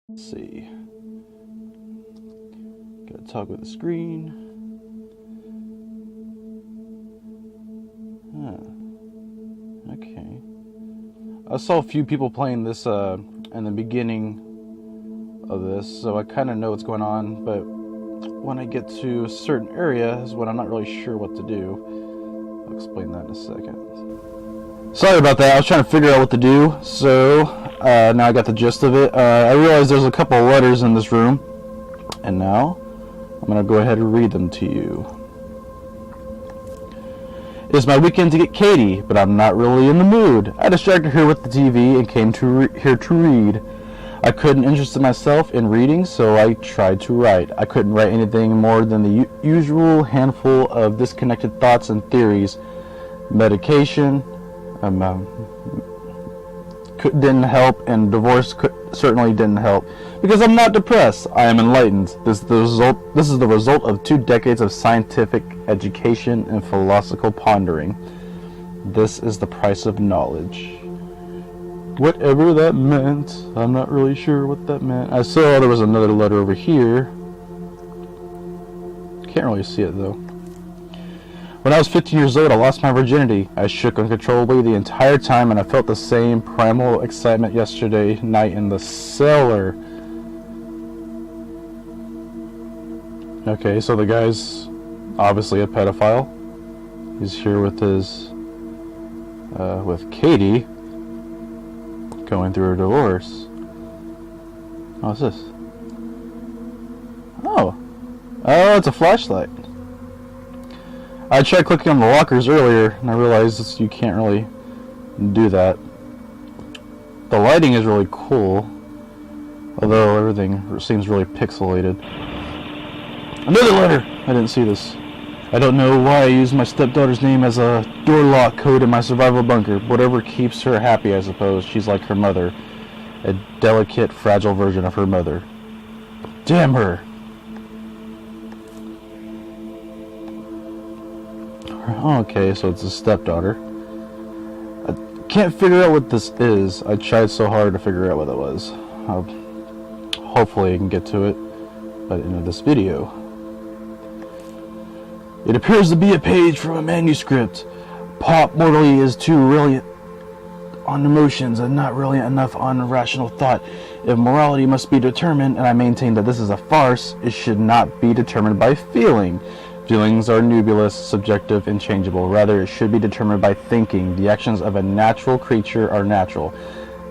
Let's see. Gotta talk with the screen. Huh. Okay. I saw a few people playing this in the beginning of this, so I kind of know what's going on, but when I get to a certain area is when I'm not really sure what to do. I'll explain that in a second. Sorry about that, I was trying to figure out what to do, so now I got the gist of it. I realized there's a couple of letters in this room, and now I'm going to go ahead and read them to you. It's my weekend to get Katie, but I'm not really in the mood. I distracted her with the TV and came here to read. I couldn't interest myself in reading, so I tried to write. I couldn't write anything more than the usual handful of disconnected thoughts and theories. Medication didn't help, and divorce certainly didn't help. Because I'm not depressed, I am enlightened. This is the result of 2 decades of scientific education and philosophical pondering. This is the price of knowledge. Whatever that meant, I'm not really sure what that meant. I saw there was another letter over here. Can't really see it though. When I was 15 years old, I lost my virginity. I shook uncontrollably the entire time, and I felt the same primal excitement yesterday night in the cellar. Okay, so the guy's obviously a pedophile. He's here with his, with Katie, going through a divorce. What's this? Oh, it's a flashlight. I tried clicking on the lockers earlier, and I realized you can't really do that. The lighting is really cool, although everything seems really pixelated. Another letter! I didn't see this. I don't know why I used my stepdaughter's name as a door lock code in my survival bunker. Whatever keeps her happy, I suppose. She's like her mother. A delicate, fragile version of her mother. Damn her! Okay, so it's a stepdaughter. I can't figure out what this is. I tried so hard to figure out what it was. Hopefully I can get to it by the end of this video. It appears to be a page from a manuscript. Pop mortally is too brilliant on emotions and not really enough on rational thought. If morality must be determined, and I maintain that this is a farce, it should not be determined by feeling. Feelings are nebulous, subjective, and changeable. Rather, it should be determined by thinking. The actions of a natural creature are natural.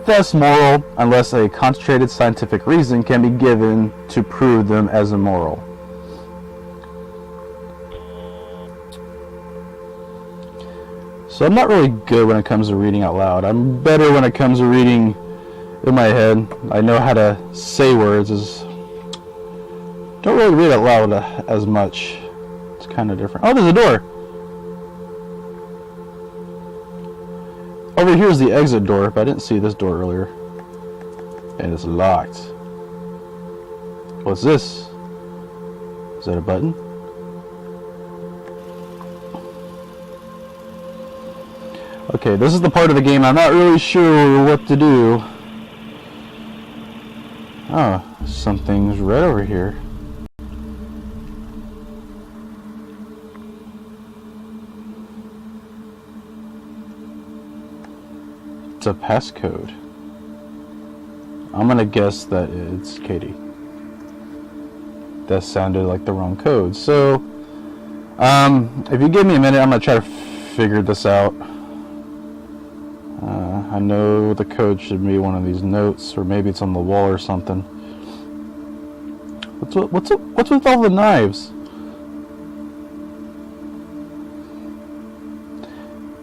Thus moral, unless a concentrated scientific reason can be given to prove them as immoral. So I'm not really good when it comes to reading out loud. I'm better when it comes to reading in my head. I know how to say words. Don't really read out loud as much. It's kind of different. Oh, there's a door. Over here is the exit door, but I didn't see this door earlier. And it's locked. What's this? Is that a button? Okay, this is the part of the game I'm not really sure what to do. Oh, something's red over here. It's a passcode. I'm gonna guess that it's Katie. That sounded like the wrong code. So, if you give me a minute, I'm gonna try to figure this out. I know the code should be one of these notes, or maybe it's on the wall or something. What's with all the knives?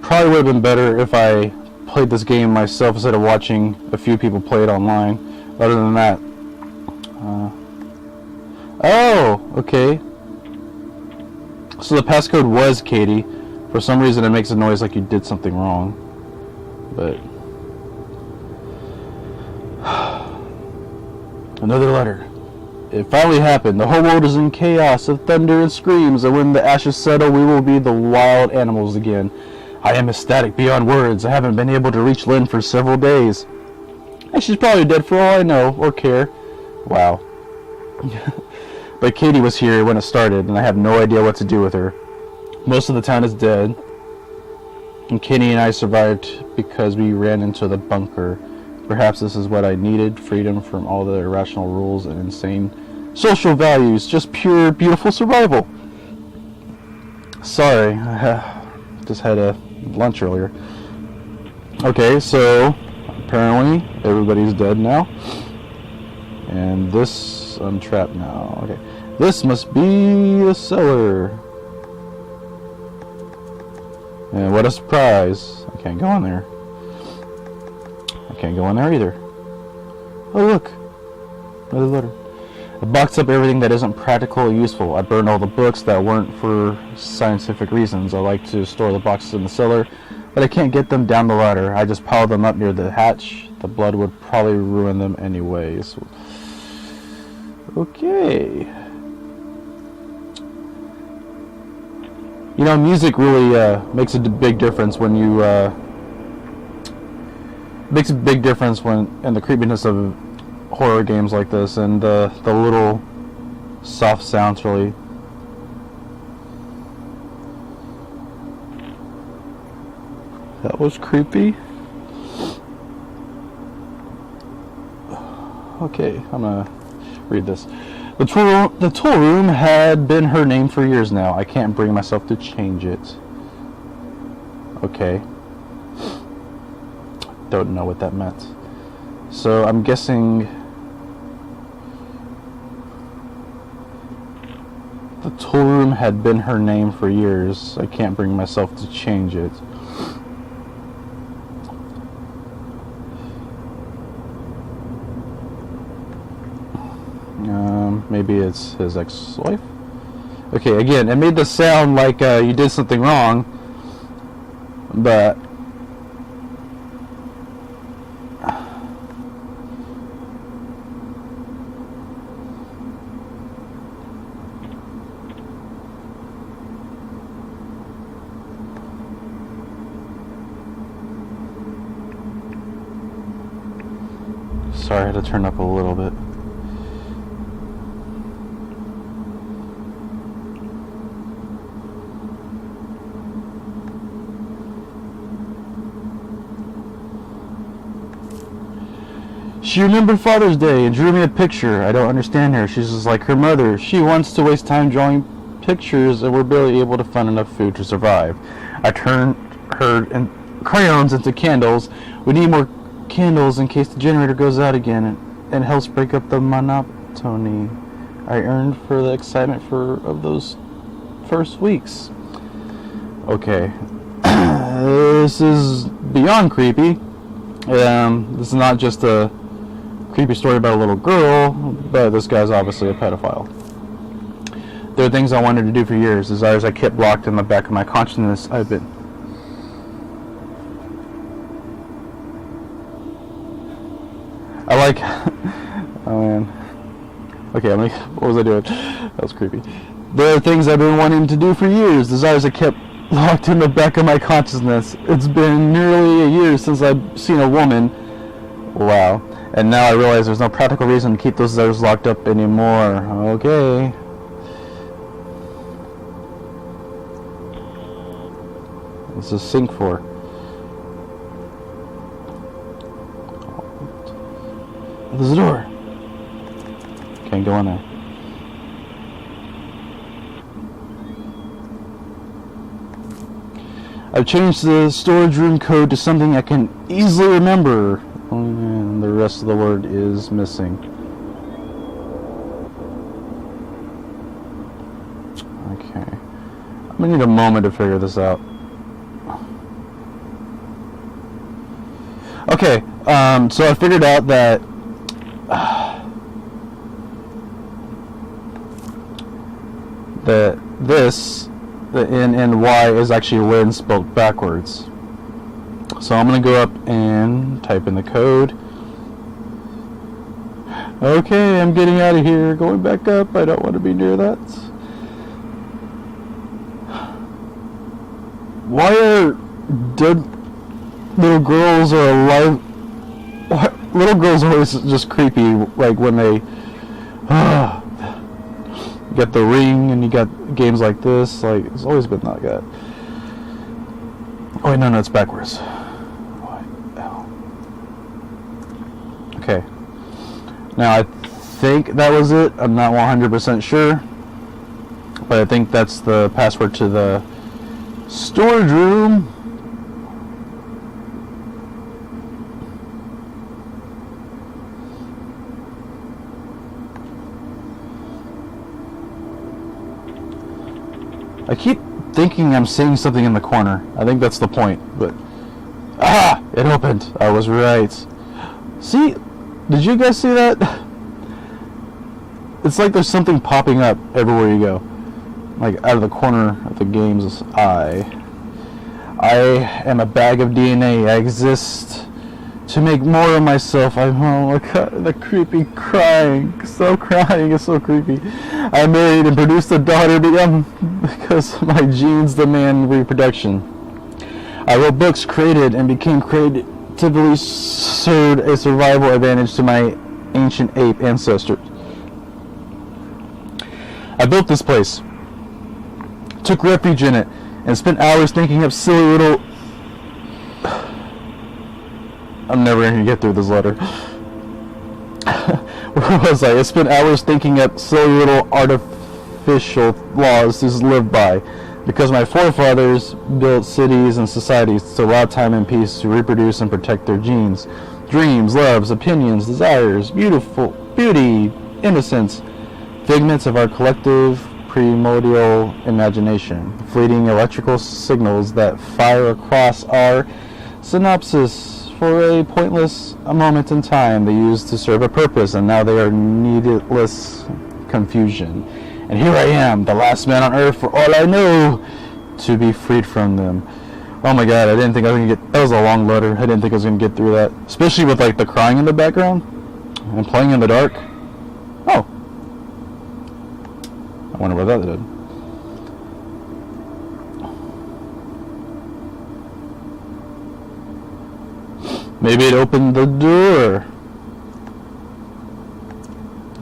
Probably would have been better if I played this game myself instead of watching a few people play it online. Other than that, oh, okay. So the passcode was Katie. For some reason, it makes a noise like you did something wrong. But another letter. It finally happened. The whole world is in chaos of thunder and screams, and when the ashes settle, we will be the wild animals again. I am ecstatic beyond words. I haven't been able to reach Lynn for several days. And she's probably dead for all I know or care. Wow. But Katie was here when it started, and I have no idea what to do with her. Most of the town is dead, and Katie and I survived because we ran into the bunker. Perhaps this is what I needed, freedom from all the irrational rules and insane social values, just pure, beautiful survival. Sorry, I just had a lunch earlier. Okay, so apparently everybody's dead now. And this, I'm trapped now. Okay, this must be the cellar. And what a surprise. I can't go in there. I can't go in there either. Oh, look. Another letter. I boxed up everything that isn't practical or useful. I burned all the books that weren't for scientific reasons. I like to store the boxes in the cellar, but I can't get them down the ladder. I just piled them up near the hatch. The blood would probably ruin them anyways. Okay. You know, music really makes a big difference when you makes a big difference when in the creepiness of horror games like this, and the little soft sounds really. That was creepy. Okay, I'm gonna read this. The tool room had been her name for years now. I can't bring myself to change it. Okay. Don't know what that meant. So I'm guessing the tool room had been her name for years. I can't bring myself to change it. Maybe it's his ex-wife. Okay, again, it made the sound like you did something wrong, but sorry, I had to turn up a little bit. She remembered Father's Day and drew me a picture. I don't understand her. She's just like her mother. She wants to waste time drawing pictures, and we're barely able to find enough food to survive. I turned her crayons into candles. We need more candles in case the generator goes out again, and helps break up the monotony I earned for the excitement of those first weeks. Okay. This is beyond creepy. This is not just a creepy story about a little girl, but this guy's obviously a pedophile. There are things I wanted to do for years, desires I kept locked in the back of my consciousness. I've been I like oh man. Okay, what was I doing? That was creepy. There are things I've been wanting to do for years, desires I kept locked in the back of my consciousness. It's been nearly a year since I've seen a woman. Wow. And now I realize there's no practical reason to keep those desires locked up anymore. Okay. What's this sink for? There's a door. Can't go in there. I've changed the storage room code to something I can easily remember. Oh man, the rest of the word is missing. Okay. I'm gonna need a moment to figure this out. Okay, so I figured out that the N and Y is actually Lynn spelled backwards. So I'm going to go up and type in the code. Okay, I'm getting out of here. Going back up. I don't want to be near that. Why are dead little girls or alive? Little girls are always just creepy, like when they You got The Ring, and you got games like this. Like, it's always been like that. Oh wait, no, it's backwards. What? Hell. Okay. Now I think that was it. I'm not 100% sure, but I think that's the password to the storage room. I keep thinking I'm seeing something in the corner. I think that's the point, but it opened. I was right. See, did you guys see that? It's like there's something popping up everywhere you go, like out of the corner of the game's eye. I am a bag of DNA. I exist to make more of myself. Oh my god, the creepy crying. Stop crying, it's so creepy. I married and produced a daughter because my genes demand reproduction. I wrote books, created, and became creatively served a survival advantage to my ancient ape ancestors. I built this place, took refuge in it, and spent hours thinking of silly little... I'm never going to get through this letter. Where was I? I spent hours thinking up silly little artificial laws to live by, because my forefathers built cities and societies to allow time and peace to reproduce and protect their genes, dreams, loves, opinions, desires, beauty, innocence, figments of our collective primordial imagination, fleeting electrical signals that fire across our synapses for a pointless moment in time. They used to serve a purpose, and now they are needless confusion. And here I am, the last man on earth, for all I know, to be freed from them. Oh my god, I didn't think I was gonna get... That was a long letter. I didn't think I was gonna get through that. Especially with like the crying in the background and playing in the dark. Oh. I wonder what that did. Maybe it opened the door.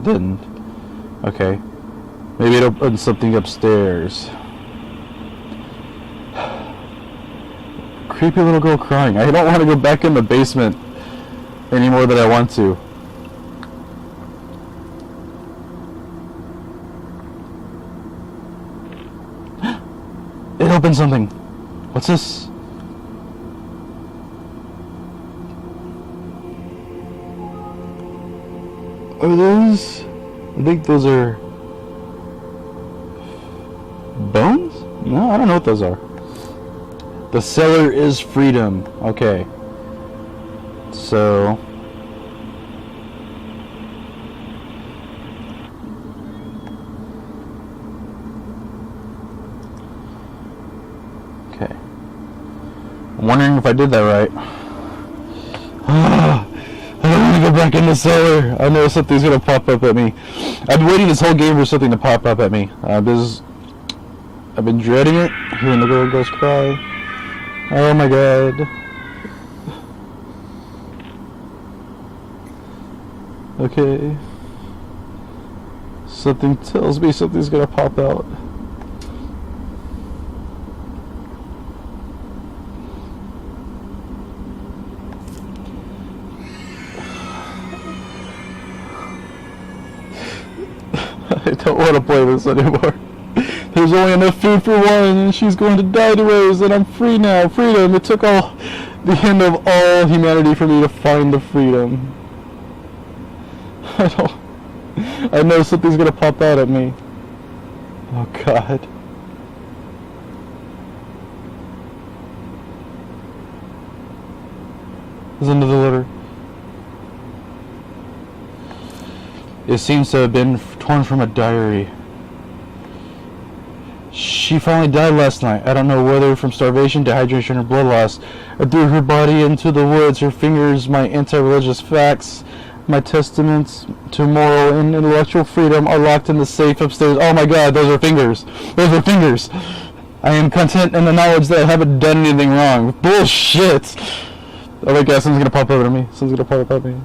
Didn't. Okay. Maybe it opened something upstairs. Creepy little girl crying. I don't want to go back in the basement any more than I want to. It opened something. What's this? Are those? I think those are bones? No, I don't know what those are. The cellar is freedom. Okay. So okay. I'm wondering if I did that right. I don't want to go back in the cellar. I know something's gonna pop up at me. I've been waiting this whole game for something to pop up at me. I've been dreading it. Hearing the little girls cry. Oh my god. Okay. Something tells me something's gonna pop out. I don't want to play this anymore. There's only enough food for one, and she's going to die anyways, and I'm free now. Freedom. It took all the end of all humanity for me to find the freedom. I know something's gonna pop out at me. Oh god. There's another letter. It seems to have been torn from a diary. She finally died last night. I don't know whether from starvation, dehydration, or blood loss. I threw her body into the woods. Her fingers, my anti-religious facts, my testaments to moral and intellectual freedom are locked in the safe upstairs. Oh my god, those are fingers. Those are fingers. I am content in the knowledge that I haven't done anything wrong. Bullshit. Oh my god, something's gonna pop up at me. Something's gonna pop up at me.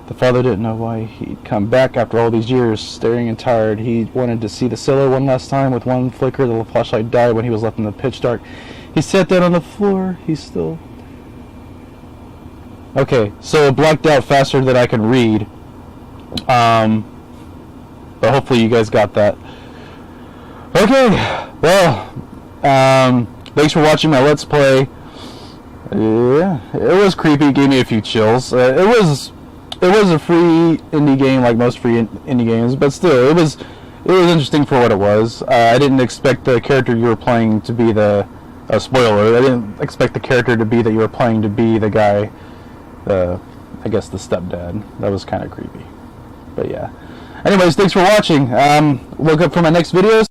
The father didn't know why he'd come back after all these years, staring and tired. He wanted to see the silhouette one last time. With one flicker, the flashlight died when he was left in the pitch dark. He sat down on the floor. He still... Okay, so it blacked out faster than I can read. But hopefully you guys got that. Okay, well, thanks for watching my Let's Play. Yeah, it was creepy. It gave me a few chills. It was a free indie game, like most free indie games, but still, it was interesting for what it was. I didn't expect the character you were playing to be the spoiler. I didn't expect the character to be that you were playing to be the guy, I guess the stepdad. That was kind of creepy. But yeah. Anyways, thanks for watching. Look up for my next videos.